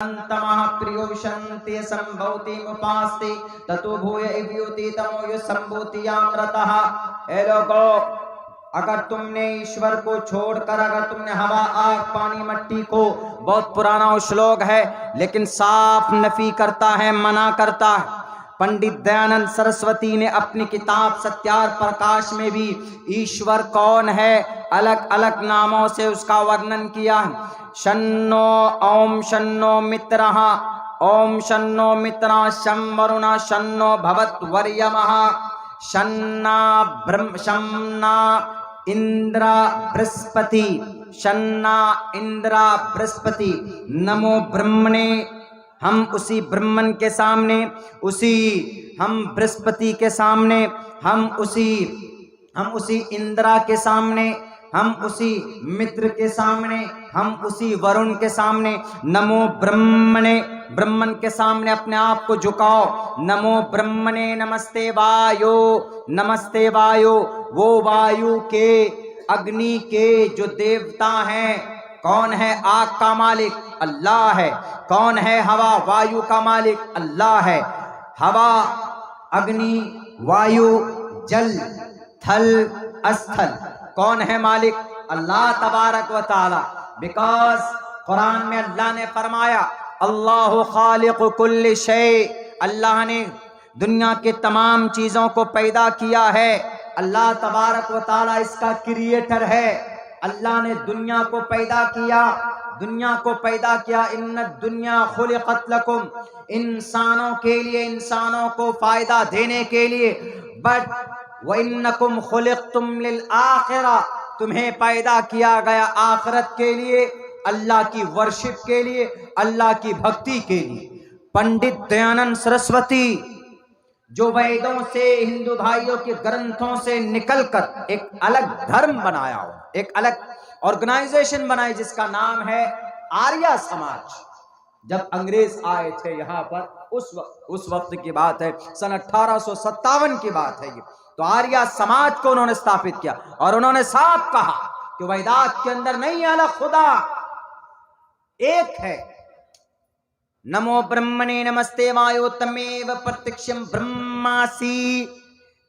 तमः प्रियो विशन्ति संभवति मुपास्ति ततो भूय इव्योति तमो यो संभूतियामृतः। ए लोगों, अगर तुमने ईश्वर को छोड़कर अगर तुमने हवा आग पानी मिट्टी को, बहुत पुराना श्लोक है लेकिन साफ नफी करता है, मना करता है। पंडित दयानंद सरस्वती ने अपनी किताब सत्यार्थ प्रकाश में भी ईश्वर कौन है अलग अलग नामों से उसका वर्णन किया है। शन्नो ओम शन्नो मित्रः ओम शन्नो मित्रः शं वरुणः शन्नो भवत्वर्यमः शन्ना इंद्र बृहस्पति शन्ना इंद्र बृहस्पति। नमो ब्रह्मणे, हम उसी ब्रह्मन के सामने, उसी हम बृहस्पति के सामने, हम उसी इंद्रा के सामने, हम उसी मित्र के सामने, हम उसी वरुण के सामने। नमो ब्रह्मणे, ब्रह्मन के सामने अपने आप को झुकाओ। नमो ब्रह्मणे नमस्ते वायो, नमस्ते वायो। वो वायु के अग्नि के जो देवता हैं, कौन है आग का मालिक? अल्लाह है। कौन है हवा वायु का मालिक? अल्लाह है। हवा अग्नि वायु जल थल स्थल कौन है मालिक? अल्लाह तबारक व ताला। बिकॉज कुरान में अल्लाह ने फरमाया अल्लाहु खालिकु कुल्ली शै, अल्लाह ने दुनिया के तमाम चीजों को पैदा किया है। अल्लाह तबारक व ताला इसका क्रिएटर है। अल्लाह ने दुनिया को पैदा किया, दुनिया को पैदा किया। इन्न दुनिया खुलिकत लकुम, इंसानों के लिए, इंसानों को फायदा देने के लिए। बट व इन्नकुम खुलिकतुम लिल आखिरा, तुम्हें पैदा किया गया आखिरत के लिए, अल्लाह की वर्शिप के लिए, अल्लाह की भक्ति के लिए। पंडित दयानंद सरस्वती जो वेदों से, हिंदू भाइयों के ग्रंथों से निकलकर एक अलग धर्म बनाया हो, एक अलग ऑर्गेनाइजेशन बनाई जिसका नाम है आर्य समाज। जब अंग्रेज आए थे यहाँ पर, उस वक्त की बात है, सन 1857 की बात है ये। तो आर्य समाज को उन्होंने स्थापित किया और उन्होंने साफ कहा कि वेदात के अंदर नहीं अलग खुदा, एक है। नमो ब्रह्मणे नमस्ते वायो तमेव प्रत्यक्षम ब्रह्मासि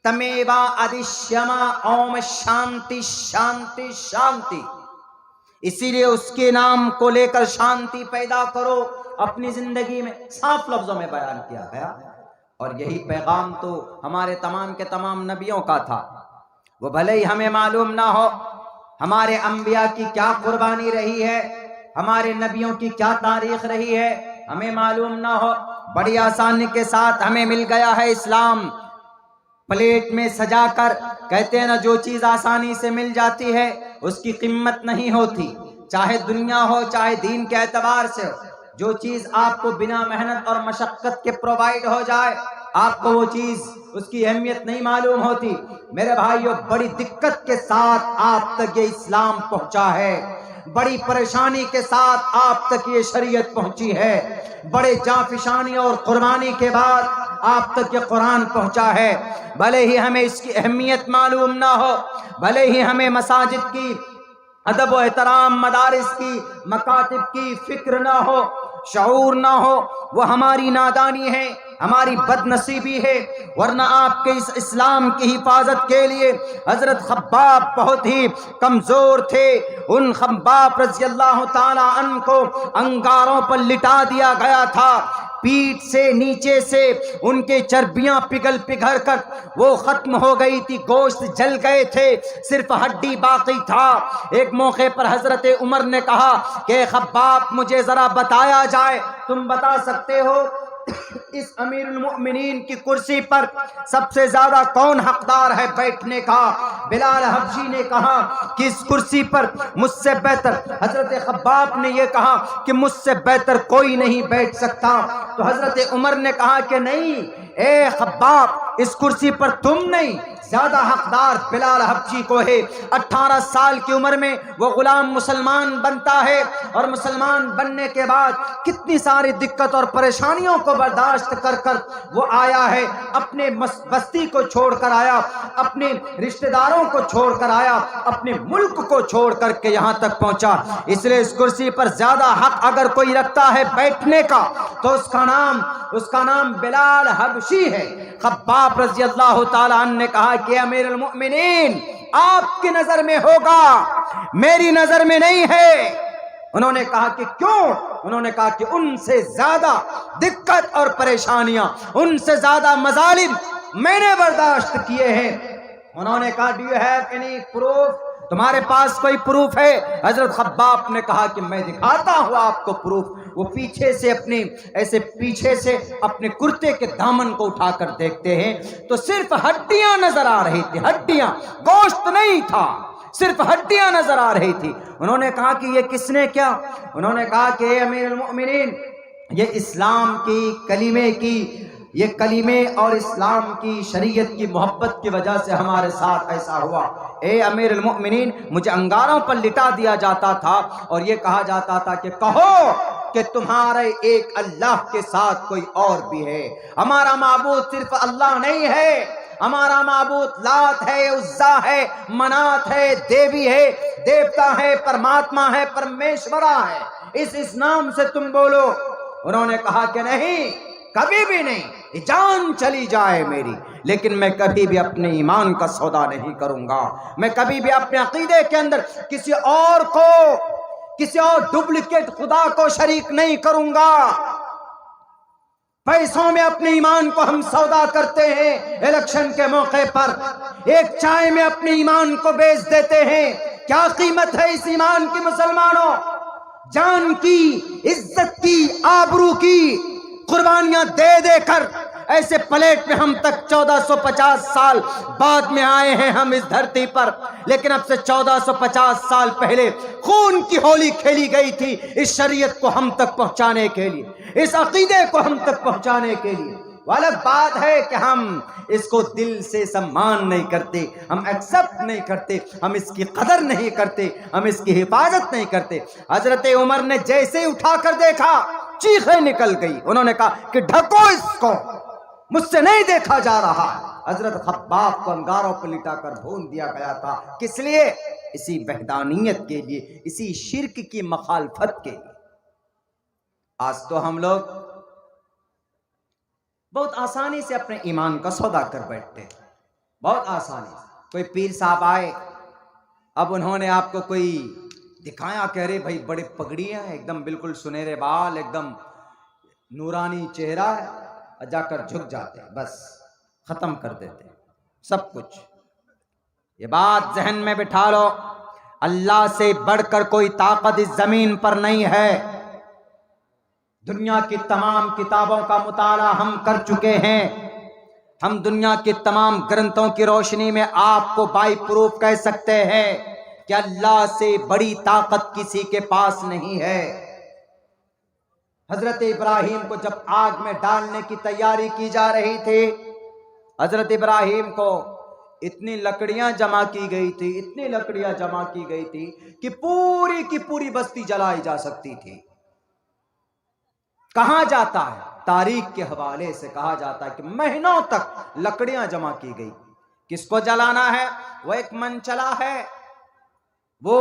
तमेवा अधिश्यमा ओम शांति शांति शांति। इसीलिए उसके नाम को लेकर शांति पैदा करो अपनी जिंदगी में। साफ लफ्जों में बयान किया गया और यही पैगाम तो हमारे तमाम के तमाम नबियों का था। वो भले ही हमें मालूम ना हो हमारे अंबिया की क्या कुर्बानी रही है, हमारे नबियों की क्या तारीख रही है, हमें मालूम ना हो, बड़ी आसानी के साथ हमें मिल गया है इस्लाम। प्लेट में सजाकर, कहते हैं ना, जो चीज आसानी से मिल जाती है उसकी कीमत नहीं होती, चाहे दुनिया हो चाहे दीन के एतबार से हो। जो चीज आपको बिना मेहनत और मशक्कत के प्रोवाइड हो जाए, आपको वो चीज, उसकी अहमियत नहीं मालूम होती। मेरे भाइयों, बड़ी दिक्कत के साथ आप तक ये इस्लाम पहुंचा है, बड़ी परेशानी के साथ आप तक ये शरीयत पहुंची है, बड़े जाफिशानी और कुर्बानी के बाद आप तक ये कुरान पहुंचा है। भले ही हमें इसकी अहमियत मालूम ना हो, भले ही हमें मसाजिद की अदब व एहतराम, मदारिस की, मकातिब की फिक्र ना हो, शऊर ना हो, वो हमारी नादानी है, हमारी बदनसीबी है। वरना आपके इस इस्लाम की हिफाजत के लिए हजरत खब्बाब बहुत ही कमजोर थे। उन खब्बाब रज़ी अल्लाह ताला अन्हु को अंगारों पर लिटा दिया गया था, पीठ से नीचे से उनके चर्बियां पिघल कर वो खत्म हो गई थी, गोश्त जल गए थे, सिर्फ हड्डी बाकी था। एक मौके पर हजरत उमर ने कहा कि खब्बाब, मुझे जरा बताया जाए, तुम बता सकते हो इस अमीरुल मोमिनीन की कुर्सी पर सबसे ज्यादा कौन हकदार है बैठने का? बिलाल हबशी ने कहा कि इस कुर्सी पर मुझसे बेहतर, हजरत खब्बाब ने यह कहा कि मुझसे बेहतर कोई नहीं बैठ सकता। तो हजरत उमर ने कहा कि नहीं, ए खब्बाब, इस कुर्सी पर तुम नहीं, ज्यादा हकदार बिलाल हबशी को है। 18 साल की उम्र में वो गुलाम मुसलमान बनता है और मुसलमान बनने के बाद कितनी सारी दिक्कत और परेशानियों को बर्दाश्त कर कर वो आया है, अपने बस्ती को छोड़कर आया, अपने रिश्तेदारों को छोड़कर आया, अपने मुल्क को छोड़ करके यहाँ तक पहुंचा। इसलिए इस कुर्सी पर ज्यादा हक अगर कोई रखता है बैठने का तो उसका नाम बिलाल हबशी है। खब्बाब रज़ी अल्लाह ताला अन्हु ने कहा कि अमीरुल मोमिनीन आपकी नजर में होगा, मेरी नजर में नहीं है। उन्होंने कहा कि क्यों? उन्होंने कहा कि उनसे ज्यादा दिक्कत और परेशानियां, उनसे ज्यादा मजालिम मैंने बर्दाश्त किए हैं। उन्होंने कहा do you have any proof? तुम्हारे पास कोई प्रूफ है? हजरत खब्बाब ने कहा कि मैं दिखाता हूं आपको प्रूफ। वो पीछे से अपने कुर्ते के दामन को उठाकर देखते हैं तो सिर्फ हड्डियां नजर आ रही थी, हड्डियां, गोश्त नहीं था, सिर्फ हड्डियां नजर आ रही थी। उन्होंने कहा कि ये किसने क्या? उन्होंने कहा कि अमीरुल मोमिनीन ये इस्लाम की ये कलीमे और इस्लाम की शरीयत की मोहब्बत की वजह से हमारे साथ ऐसा हुआ। ए अमीरुल मोमिनीन, मुझे अंगारों पर लिटा दिया जाता था और ये कहा जाता था कि कहो कि तुम्हारे एक अल्लाह के साथ कोई और भी है। हमारा माबूद सिर्फ अल्लाह नहीं है, हमारा माबूद लात है, उज्जा है, मनात है, देवी है, देवता है, परमात्मा है, परमेश्वरा है। इस नाम से तुम बोलो। उन्होंने कहा कि नहीं, कभी भी नहीं, जान चली जाए मेरी, लेकिन मैं कभी भी अपने ईमान का सौदा नहीं करूंगा। मैं कभी भी अपने अकीदे के अंदर किसी और डुप्लीकेट खुदा को शरीक नहीं करूंगा। पैसों में अपने ईमान को हम सौदा करते हैं, इलेक्शन के मौके पर एक चाय में अपने ईमान को बेच देते हैं। क्या कीमत है इस ईमान की मुसलमानों? जान की, इज्जत की, आबरू की कुर्बानियां दे देकर ऐसे प्लेट में हम तक 1450 साल बाद में आए हैं हम इस धरती पर, लेकिन अब से 1450 साल पहले खून की होली खेली गई थी इस शरीयत को हम तक पहुंचाने के लिए, इस अकीदे को हम तक पहुंचाने के लिए। वो अलग बात है कि हम इसको दिल से सम्मान नहीं करते, हम एक्सेप्ट नहीं करते, हम इसकी कदर नहीं करते, हम इसकी हिफाजत नहीं करते। हजरत उमर ने जैसे ही उठाकर देखा चीखें निकल गई। उन्होंने कहा कि ढको इसको, मुझसे नहीं देखा जा रहा। हजरत खब्बाब को अंगारों पर लिटाकर भून दिया गया था। किस लिए? इसी वहदानियत के लिए, इसी शिर्क की मखालफत के लिए। आज तो हम लोग बहुत आसानी से अपने ईमान का सौदा कर बैठते हैं, बहुत आसानी से। कोई पीर साहब आए, अब उन्होंने आपको कोई दिखाया, कह रहे भाई बड़े पगड़ियां हैं, एकदम बिल्कुल सुनहरे बाल, एकदम नूरानी चेहरा है, और जाकर झुक जाते हैं, बस खत्म कर देते हैं सब कुछ। ये बात जहन में बिठा लो, अल्लाह से बढ़कर कोई ताकत इस जमीन पर नहीं है। दुनिया की तमाम किताबों का मुताला हम कर चुके हैं, हम दुनिया के तमाम ग्रंथों की रोशनी में आपको बाई प्रूफ कह सकते हैं कि अल्लाह से बड़ी ताकत किसी के पास नहीं है। हजरत इब्राहिम को जब आग में डालने की तैयारी की जा रही थी, हजरत इब्राहिम को इतनी लकड़ियां जमा की गई थी, इतनी लकड़ियां जमा की गई थी कि पूरी की पूरी बस्ती जलाई जा सकती थी। कहा जाता है, तारीख के हवाले से कहा जाता है कि महीनों तक लकड़ियां जमा की गई। किसको जलाना है? वो एक मन चला है, वो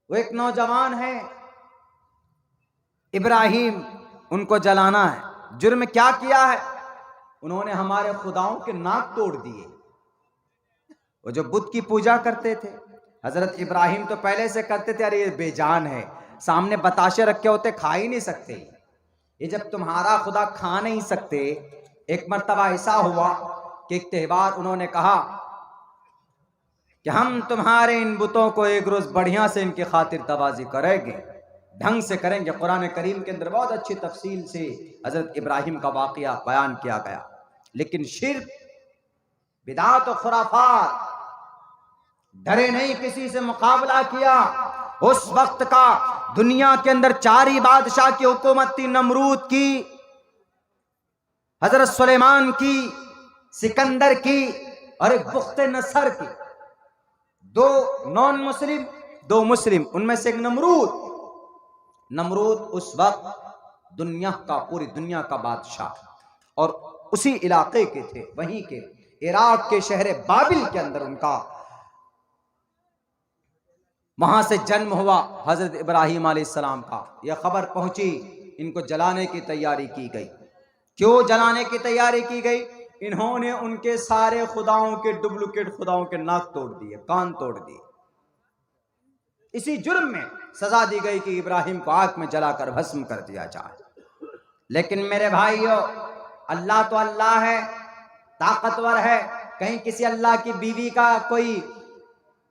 एक नौजवान है, इब्राहिम, उनको जलाना है। जुर्म क्या किया है? उन्होंने हमारे खुदाओं के नाक तोड़ दिए। वो जो बुत की पूजा करते थे, हजरत इब्राहिम तो पहले से करते थे, अरे ये बेजान है, सामने बताशे रखे होते, खा ही नहीं सकते। ये जब तुम्हारा खुदा खा नहीं सकते, एक मर्तबा ऐसा हुआ कि एक त्योहार उन्होंने कहा कि हम तुम्हारे इन बुतों को एक रोज बढ़िया से इनकी खातिर तवाज़ी करेंगे, ढंग से करेंगे। कुरान करीम के अंदर बहुत अच्छी तफसील से हजरत इब्राहिम का वाकया बयान किया गया। लेकिन शिर्क, बिदात और खुराफात, डरे नहीं, किसी से मुकाबला किया। उस वक्त का दुनिया के अंदर 4 ही बादशाह की हुकूमत थी, नमरूद की, حضرت سلیمان کی، سکندر کی اور ایک بخت نصر کی، دو نان مسلم دو مسلم، ان میں سے ایک نمرود اس وقت دنیا کا، پوری دنیا کا بادشاہ، اور اسی علاقے کے تھے، وہیں کے عراق کے شہر بابل کے اندر ان کا وہاں سے جنم ہوا حضرت ابراہیم علیہ السلام کا۔ یہ خبر پہنچی، ان کو جلانے کی تیاری کی گئی۔ کیوں جلانے کی تیاری کی گئی؟ انہوں نے ان کے سارے خداؤں کے، ڈپلیکیٹ خداؤں کے ناک توڑ دیے، کان توڑ دیے۔ اسی جرم میں سزا دی گئی کہ ابراہیم کو آگ میں جلا کر بھسم کر دیا جائے۔ لیکن میرے بھائیو، اللہ تو اللہ ہے، طاقتور ہے۔ کہیں کسی اللہ کی بیوی کا کوئی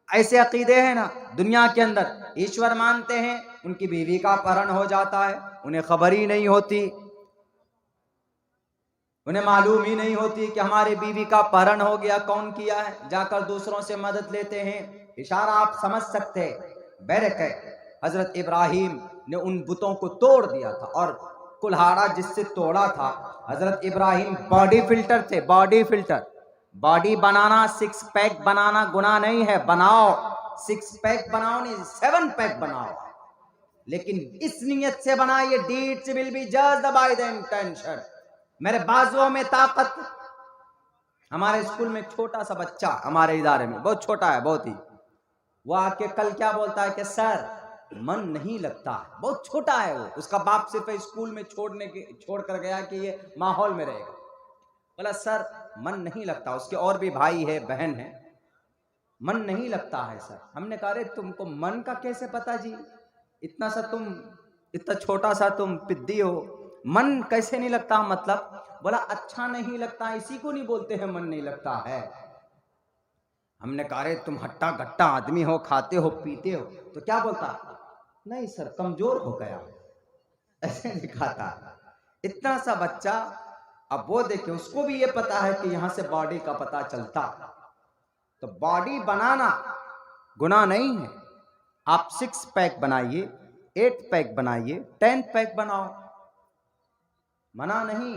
ایسے عقیدے ہیں نا دنیا کے اندر، ایشور مانتے ہیں، ان کی بیوی کا اپہرن ہو جاتا ہے، انہیں خبر ہی نہیں ہوتی، انہیں معلوم ہی نہیں ہوتی کہ ہماری بیوی کا اپہرن ہو گیا، کون کیا ہے، جا کر دوسروں سے مدد لیتے ہیں۔ اشارہ آپ سمجھ سکتے ہیں۔ بیرکے حضرت ابراہیم نے ان بتوں کو توڑ دیا تھا، اور کلہاڑا جس سے توڑا تھا حضرت ابراہیم باڈی فلٹر تھے، باڈی فلٹر۔ باڈی بنانا، سکس پیک بنانا گناہ نہیں ہے، بناؤ، سکس پیک بناؤ نہیں، 7 پیک بناؤ، لیکن اس نیت سے بنائیے deeds will be judged by the intention۔ میرے بازوؤں میں طاقت۔ ہمارے اسکول میں چھوٹا سا بچہ، ہمارے ادارے میں بہت چھوٹا ہے، بہت ہی، وہ آ کے کل کیا بولتا ہے کہ سر من نہیں لگتا، بہت چھوٹا ہے وہ، اس کا باپ صرف اسکول میں چھوڑ کر گیا کہ یہ ماحول میں رہے گا۔ بولا سر من نہیں لگتا، اس کے اور بھی بھائی ہے، بہن ہے، من نہیں لگتا ہے سر۔ ہم نے کہا رے تم کو من کا کیسے پتا جی، اتنا چھوٹا سا تم پدی ہو، من کیسے نہیں لگتا مطلب؟ بولا اچھا نہیں لگتا، اسی کو نہیں بولتے ہیں من نہیں لگتا ہے۔ ہم نے کہا رے تم ہٹا گٹا آدمی ہو، کھاتے ہو پیتے ہو، تو کیا بولتا؟ نہیں سر کمزور ہو گیا، ایسے دکھاتا۔ اتنا سا بچہ، اب وہ دیکھیں اس کو بھی یہ پتا ہے کہ یہاں سے باڈی کا پتا چلتا، تو باڈی بنانا گناہ نہیں ہے۔ آپ 6 پیک بنائیے، 8 پیک بنائیے، 10 پیک بناؤ، منع نہیں۔